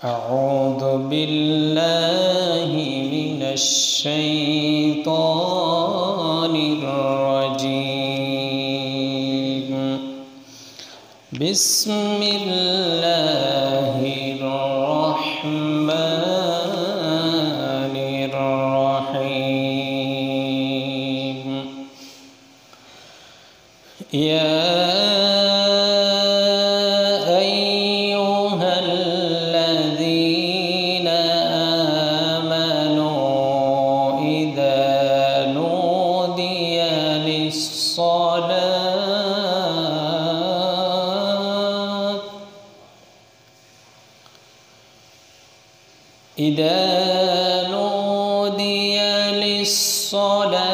أعوذ بالله من الشيطان الرجيم بسم الله الرحمن الرحيم يا إذا نودي للصلاة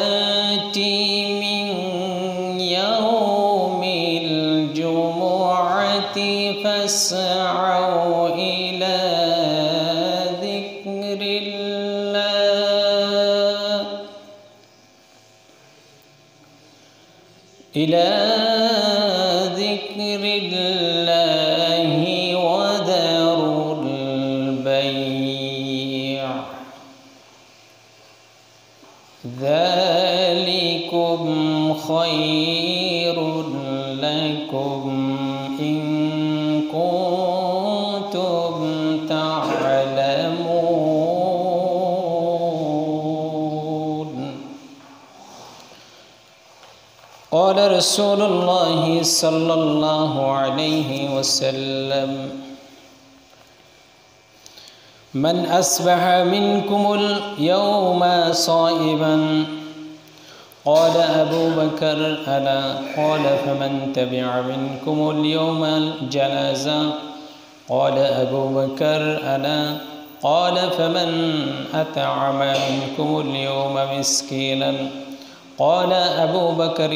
من يوم الجمعة فاسعوا إلى ذكر الله وذروا البيع ذلكم خير لكم إن كنتم تعلمون. قال رسول الله صلى الله عليه وسلم: من أصبح منكم اليوم صائما قال أبو بكر أنا قال فمن تبع منكم اليوم الجنازة قال أبو بكر أنا قال فمن أطعم منكم اليوم مسكينا قال أبو بكر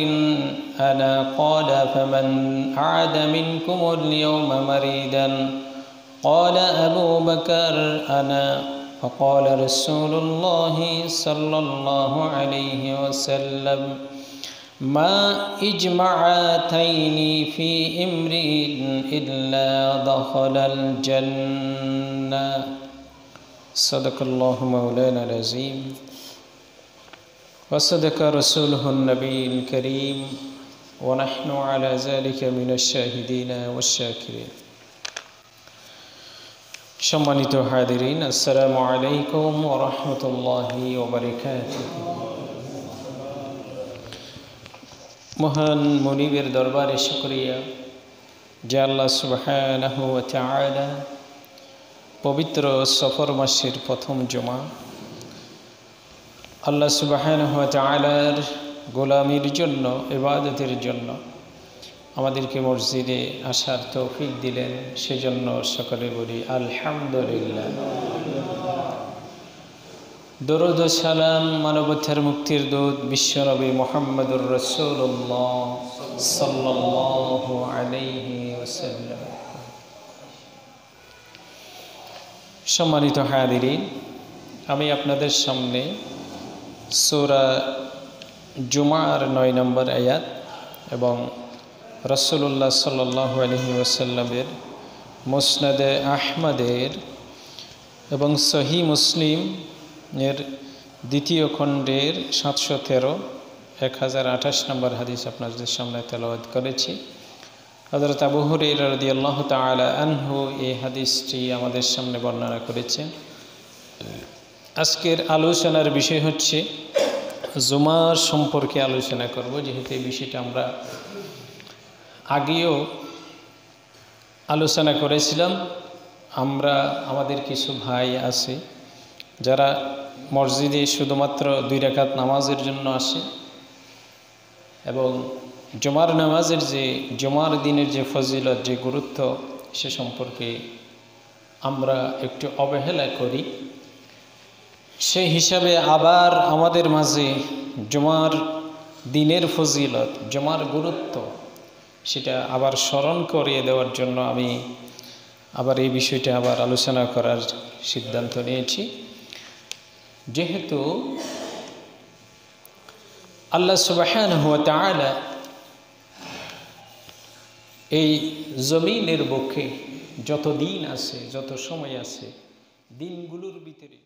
أنا قال فمن أعاد منكم اليوم مريدا قال أبو بكر أنا. فقال رسول الله صلى الله عليه وسلم: ما إجمعتين في امرئ إلا دخل الجنة. صدق الله مولانا العظيم وصدق رسوله النبي الكريم ونحن على ذلك من الشاهدين والشاكرين. সম্মানিত হাজিরিন, আসসালামু আলাইকুম ওয়া রাহমাতুল্লাহি ওয়া বারাকাতুহু। মহান মুনিবের দরবারে শুকরিয়া যে আল্লাহ সুবহানাহু ওয়া তাআলা পবিত্র সফর মাসের প্রথম জুমা আল্লাহ সুবহানাহু ওয়া তাআলার গোলামির জন্য, ইবাদতের জন্য আমাদেরকে মসজিদে আসার তৌফিক দিলেন, সেজন্য সকলে বলি আলহামদুলিল্লাহ। দরুদ ও সালাম মানবতার মুক্তির দূত বিশ্বনবী মুহাম্মদুর রাসূলুল্লাহ সাল্লাল্লাহু আলাইহি ওয়াসাল্লাম। সম্মানিত হাজিরিন, আমি আপনাদের সামনে সূরা জুমার ৯ নম্বর আয়াত এবং রাসূলুল্লাহ সাল্লাল্লাহু আলাইহি ওয়াসাল্লামের মুসনাদে আহমদের এবং সহিহ মুসলিম এর দ্বিতীয় খণ্ডের ৭১৩ 1028 নম্বর হাদিস আপনাদের সামনে তেলাওয়াত করেছি। হযরত আবু হুরায়রা রাদিয়াল্লাহু তাআলা আনহু এই হাদিসটি আমাদের সামনে বর্ণনা করেছেন। আজকের আলোচনার বিষয় হচ্ছে জুমার সম্পর্কে আলোচনা করব, যেহেতু এই বিষয়টা আমরা আগেও আলোচনা করেছিলাম। আমাদের কিছু ভাই আছে যারা মসজিদে শুধুমাত্র 2 রাকাত নামাজের জন্য আসে এবং জুমার নামাজের জুমার দিনের যে ফজিলত, যে গুরুত্ব, সে সম্পর্কে আমরা একটু অবহেলা করি। সেই হিসাবে আবার আমাদের মাঝে জুমার দিনের ফজিলত, জুমার গুরুত্ব, সেটা আবার স্মরণ করিয়ে দেওয়ার জন্য আমি আবার এই বিষয়টা আবার আলোচনা করার সিদ্ধান্ত নিয়েছি। যেহেতু আল্লাহ সুবহানাহু ওয়া তাআলা এই জমিনের বুকে যত দিন আছে, যত সময় আছে, দিনগুলোর ভিতরে